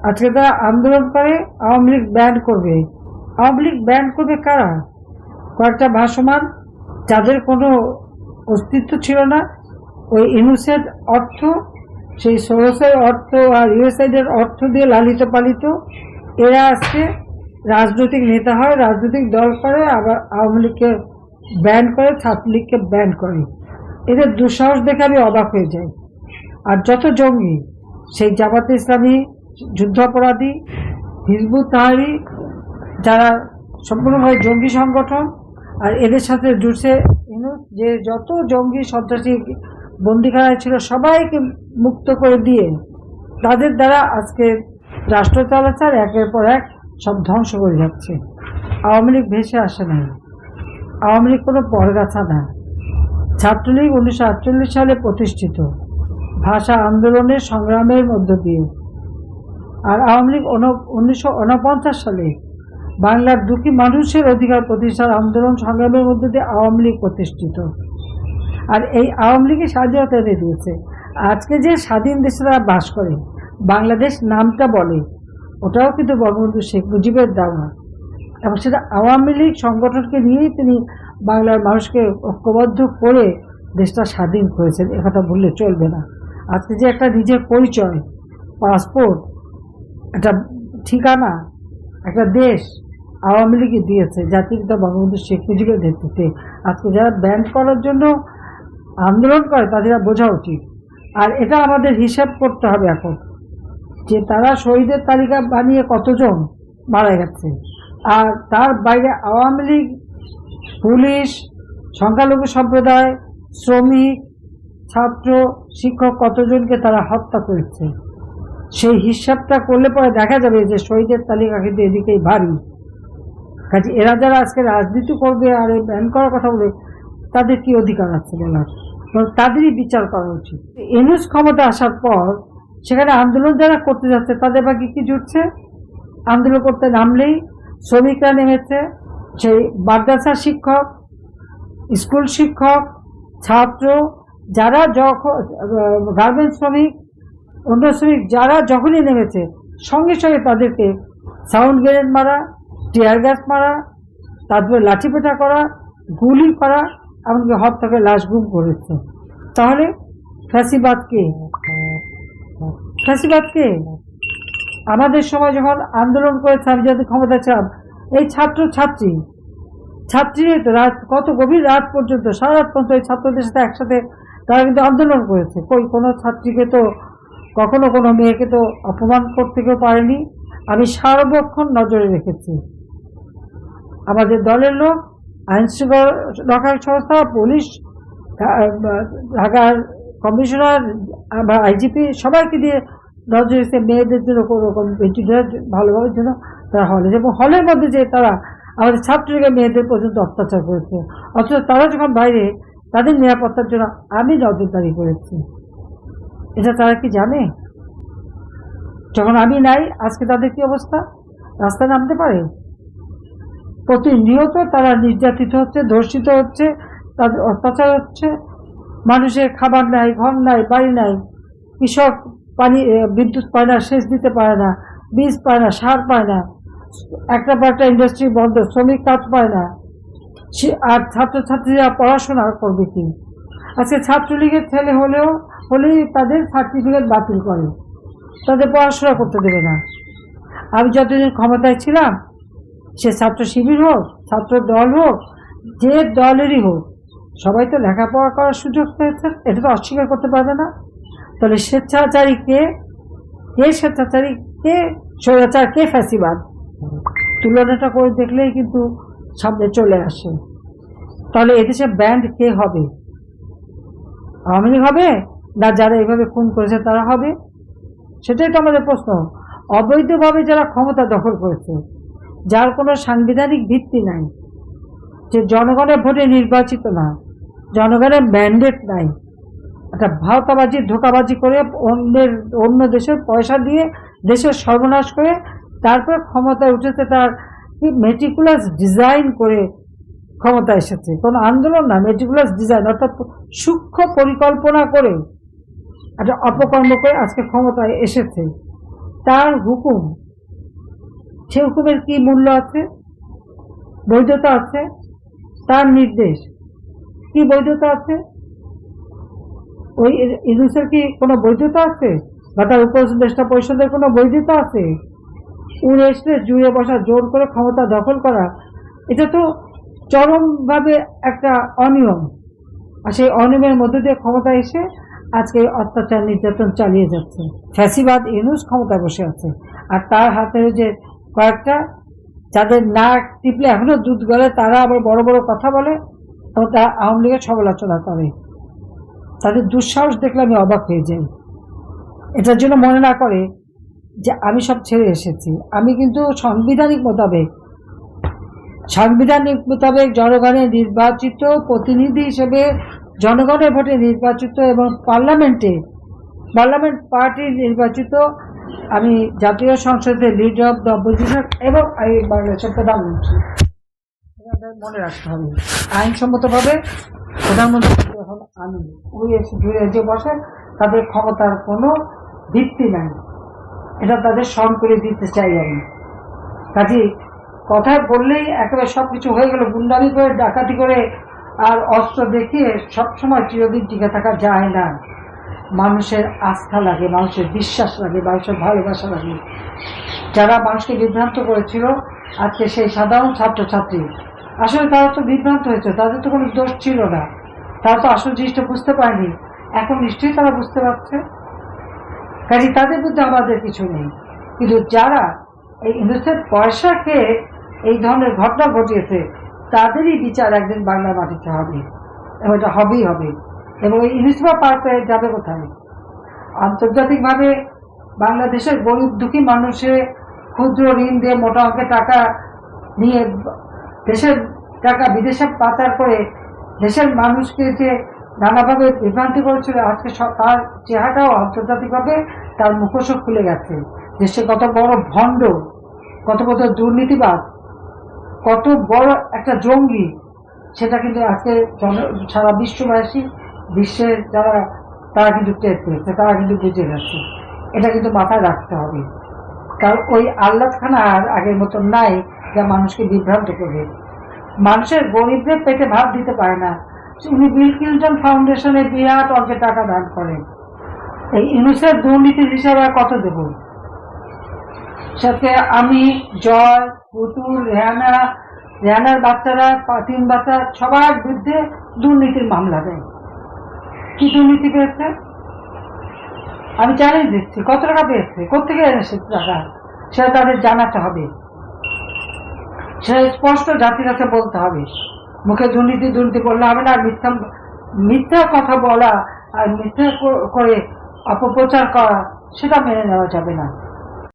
আজকে তারা আন্দোলন করে আওয়ামী লীগ ব্যান করবে। আওয়ামী লীগ ব্যান করবে কারা? কয়েকটা ভাসমান, যাদের কোনো অস্তিত্ব ছিল না। ওই ইউনুসের অর্থ, সেই সোরসের অর্থ আর ইউএসআইডের অর্থ দিয়ে লালিত পালিত এরা আজকে রাজনৈতিক নেতা হয়, রাজনৈতিক দল করে, আবার আওয়ামী লীগকে ব্যান করে, ছাত্রলীগকে ব্যান করে। এদের দুঃসাহস দেখে আমি অবাক হয়ে যাই। আর যত জঙ্গি, সেই জামাতে ইসলামী, যুদ্ধাপরাধী, হিজবুত তাহরির, যারা সম্পূর্ণভাবে জঙ্গি সংগঠন, আর এদের সাথে জুড়ছে যে যত জঙ্গি সন্ত্রাসী বন্দিখানায় ছিল সবাইকে মুক্ত করে দিয়ে তাদের দ্বারা আজকে রাষ্ট্র চালাচ্ছে, আর একের পর এক সব ধ্বংস করে যাচ্ছে। আওয়ামী লীগ ভেসে আসে না, আওয়ামী লীগ কোনো পরগাছা না। ছাত্রলীগ 1948 সালে প্রতিষ্ঠিত, ভাষা আন্দোলনের সংগ্রামের মধ্য দিয়ে। আর আওয়ামী লীগ 1949 সালে বাংলার দুঃখী মানুষের অধিকার প্রতিষ্ঠার আন্দোলন সংগ্রামের মধ্যে দিয়ে আওয়ামী লীগ প্রতিষ্ঠিত। আর এই আওয়ামী লীগের স্বাধীনতা এনে দিয়েছে। আজকে যে স্বাধীন দেশে তারা বাস করে, বাংলাদেশ নামটা বলে, ওটাও কিন্তু বঙ্গবন্ধু শেখ মুজিবের দেওয়া, এবং সেটা আওয়ামী লীগ সংগঠনকে নিয়েই তিনি বাংলার মানুষকে ঐক্যবদ্ধ করে দেশটা স্বাধীন করেছেন। একথা ভুললে চলবে না। আজকে যে একটা নিজের পরিচয়, পাসপোর্ট, একটা ঠিকানা, একটা দেশ আওয়ামী লীগই দিয়েছে, জাতির পিতা বঙ্গবন্ধু শেখ মুজিবের নেতৃত্বে। আজকে যারা ব্যান করার জন্য আন্দোলন করে তাদের বোঝা উচিত। আর এটা আমাদের হিসাব করতে হবে এখন, যে তারা শহীদের তালিকা বানিয়ে কতজন মারা গেছে, আর তার বাইরে আওয়ামী লীগ, পুলিশ, সংখ্যালঘু সম্প্রদায়, শ্রমিক, ছাত্র, শিক্ষক কতজনকে তারা হত্যা করেছে। সেই হিসাবটা করলে পরে দেখা যাবে যে শহীদের তালিকা কিন্তু এদিকেই ভারী। কাজে এরা যারা আজকে রাজনীতি করবে আর এই ব্যান করার কথা বলে, তাদের কি অধিকার আছে বলার? তাদেরই বিচার করা উচিত। ইউনূস ক্ষমতা আসার পর সেখানে আন্দোলন যারা করতে যাচ্ছে তাদের বাকি কি জুটছে? আন্দোলন করতে নামলেই শ্রমিকরা নেমেছে, সেই মাদ্রাসা শিক্ষক, স্কুল শিক্ষক, ছাত্র, যারা যখন গার্মেন্টস শ্রমিক, অন্য শ্রমিক, যারা যখনই নেমেছে সঙ্গে সঙ্গে তাদেরকে সাউন্ড গ্রেনেড মারা, টিয়ার গ্যাস মারা, তারপরে লাঠিপেটা করা, গুলি করা, এমনকি হত্যা করে লাশ গুম করেছে। তাহলে ফ্যাসিবাদ কে? ফ্যাসিবাদ কে? আমাদের সময় যখন আন্দোলন করেছে, আমি যাদের ক্ষমতা ছিলাম, এই ছাত্রী তো রাত, কত গভীর রাত পর্যন্ত, সারা রাত পর্যন্ত এই ছাত্রদের সাথে একসাথে তারা কিন্তু আন্দোলন করেছে। কোনো ছাত্রীকে তো, কখনো কোনো মেয়েকে তো অপমান করতে কেউ পারেনি। আমি সার্বক্ষণ নজরে রেখেছি। আমাদের দলের লোক, আইন শৃঙ্খলা রক্ষার সংস্থা, পুলিশ, ঢাকার কমিশনার বা আইজিপি সবাইকে দিয়ে নজরে রেখেছে মেয়েদের জন্য কোনো রকম বেটিদের ভালোভাবে জন্য তারা হলে, এবং হলের মধ্যে যে তারা আমাদের ছাত্রীরা মেয়েদের পর্যন্ত অত্যাচার করেছে, অথচ তারা যখন বাইরে, তাদের নিরাপত্তার জন্য আমি নজরদারি করেছি। এটা তারা কি জানে? যখন আমি নাই, আজকে তাদের কি অবস্থা? রাস্তায় নামতে পারে? প্রতিনিয়ত তারা নির্যাতিত হচ্ছে, ধর্ষিত হচ্ছে, তাদের অত্যাচার হচ্ছে। মানুষের খাবার নাই, ঘর নাই, বাড়ি নাই, কৃষক পানি, বিদ্যুৎ পায় না, সেচ দিতে পারে না, বীজ পায় না, সার পায় না, একটা পাএকটা ইন্ডাস্ট্রি বন্ধ, শ্রমিক কাজ পায় না, আর ছাত্রছাত্রীরা পড়াশোনা করবে কি? আজকে ছাত্রলীগের ছেলে হলেই তাদের সার্টিফিকেট বাতিল করে, তাদের পড়াশোনা করতে দেবে না। আমি যতদিন ক্ষমতায় ছিলাম, সে ছাত্র শিবির হোক, ছাত্র দল হোক, যে দলেরই হোক, সবাই তো লেখাপড়া করার সুযোগ পেয়েছে, এটা তো অস্বীকার করতে পারবে না। তাহলে স্বেচ্ছাচারী কে? স্বেচ্ছাচারী কে? স্বৈরাচার কে? ফ্যাসিবাদ? তুলনাটা করে দেখলেই কিন্তু সামনে চলে আসে। তাহলে এদেশে ব্যান্ড কে হবে? আওয়ামী লীগ হবে, না যারা এইভাবে খুন করেছে তারা হবে? সেটাই তো আমাদের প্রশ্ন। অবৈধভাবে যারা ক্ষমতা দখল করেছে, যার কোনো সাংবিধানিক ভিত্তি নাই, যে জনগণের ভোটে নির্বাচিত না, জনগণের ম্যান্ডেট নাই, একটা ভাওতাবাজি, ধোকাবাজি করে অন্য দেশের পয়সা দিয়ে দেশের সর্বনাশ করে তারপর ক্ষমতায় উঠেছে, তার কি মেটিকুলাস ডিজাইন করে ক্ষমতা এসেছে। কোনো আন্দোলন না, মেটিকুলাস ডিজাইন, অর্থাৎ সূক্ষ্ম পরিকল্পনা করে একটা অপকর্ম করে আজকে ক্ষমতায় এসেছে। তার হুকুম, সে হুকুমের কি মূল্য আছে, বৈধতা আছে? তার নির্দেশ কি বৈধতা আছে? ওই ইউনূসের কি কোনো বৈধতা আছে, বা তার উপদেষ্টা পরিষদের কোনো বৈধতা আছে? উড়ে এসে জুড়ে বসা, জোর করে ক্ষমতা দখল করা, এটা তো চরমভাবে একটা অনিয়ম। আর সেই অনিয়মের মধ্যে দিয়ে ক্ষমতা এসে আজকে অত্যাচার নির্যাতন চালিয়ে যাচ্ছে। ফ্যাসিবাদ ইউনূস ক্ষমতায় বসে আছে, আর তার হাতে যে কয়েকটা, যাদের নাক টিপলে এখনো দুধ গলে, তারা আবার বড় বড় কথা বলে এবং তারা আওয়ামী লীগের সমালোচনা করে। তাদের দুঃসাহস দেখলে আমি অবাক হয়ে যাই। এটার জন্য মনে না করে যে আমি সব ছেড়ে এসেছি। আমি কিন্তু সাংবিধানিক মোতাবেক জনগণের নির্বাচিত প্রতিনিধি হিসেবে, জনগণের ভোটে নির্বাচিত এবং পার্লামেন্ট পার্টির নির্বাচিত, আমি জাতীয় সংসদের লিডার অব দ্য অপোজিশন এবং বাংলাদেশের প্রধানমন্ত্রী। মনে রাখতে হবে, আইনসম্মতভাবে প্রধানমন্ত্রী এখন আমি। ওই এসে জুড়ে যে বসে, তাদের ক্ষমতার কোনো ভিত্তি নাই, এটা তাদের স্মরণ করে দিতে চাই আমি। কাজে কথা বললেই একেবারে সবকিছু হয়ে গেল, গুন্ডামি করে, ডাকাতি করে আর অস্ত্র দেখিয়ে সবসময় চিরদিন টিকে থাকা যায় না। মানুষের আস্থা লাগে, মানুষের বিশ্বাস লাগে, মানুষের ভালোবাসা লাগে। যারা মানুষকে বিভ্রান্ত করেছিল, আজকে সেই সাধারণ ছাত্রছাত্রী, আসলে তারা তো বিভ্রান্ত হয়েছে, তাদের তো কোনো দোষ ছিল না, তারা তো আসল জিনিসটা বুঝতে পারেনি। এখন নিশ্চয়ই তারা বুঝতে পারছে, কাজে তাদের মধ্যে আমাদের কিছু নেই। কিন্তু যারা এই ইউনূসের পয়সা খেয়ে এই ধরনের ঘটনা ঘটিয়েছে, তাদেরই বিচার একদিন বাংলার মাটিতে হবে, এবং এটা হবেই হবে। এবং এই ইউনূসবা পার পেয়ে যাবে কোথায়? আন্তর্জাতিকভাবে বাংলাদেশের গরিব দুঃখী মানুষের ক্ষুদ্র ঋণ দিয়ে মোটা অঙ্কের টাকা নিয়ে দেশের টাকা বিদেশে পাচার করে দেশের মানুষকে যে নানাভাবে বিভ্রান্তি করেছিল, আজকে তার চেহারাটাও আন্তর্জাতিকভাবে তার মুখোশও খুলে গেছে। দেশে কত বড় ভণ্ড, কত বড় দুর্নীতিবাদ, কত বড় একটা জঙ্গি, সেটা কিন্তু আজকে সারা বিশ্বের যারা, তারা কিন্তু টের পেয়েছে, তারা কিন্তু বুঝে গেছে। এটা কিন্তু মাথায় রাখতে হবে, কারণ ওই আল্লাহখানা আর আগের মতো নাই যা মানুষকে বিভ্রান্ত করবে। মানুষের গরিবদের পেটে ভাত দিতে পারে না, উনি বিল ক্লিন্টন ফাউন্ডেশনে বিরাট অঙ্কের টাকা দান করেন। এই ইউনূসের দুর্নীতির হিসাবে কত দেব? সাথে আমি, জয়, পুতুল, রেহানার বাচ্চারা, 3 বাচ্চা, সবার বিরুদ্ধে দুর্নীতির মামলা দেয়। কি দুর্নীতি পেয়েছে আমি চ্যালেঞ্জ দিচ্ছি, কত টাকা পেয়েছে, কোথেকে এনেছে টাকা, সেটা তাদের জানাতে হবে, সেটা স্পষ্ট জাতির কাছে বলতে হবে। মুখে দুর্নীতি বললে হবে না, আর মিথ্যা কথা বলা আর মিথ্যা করে অপপ্রচার করা, সেটা মেনে নেওয়া যাবে না।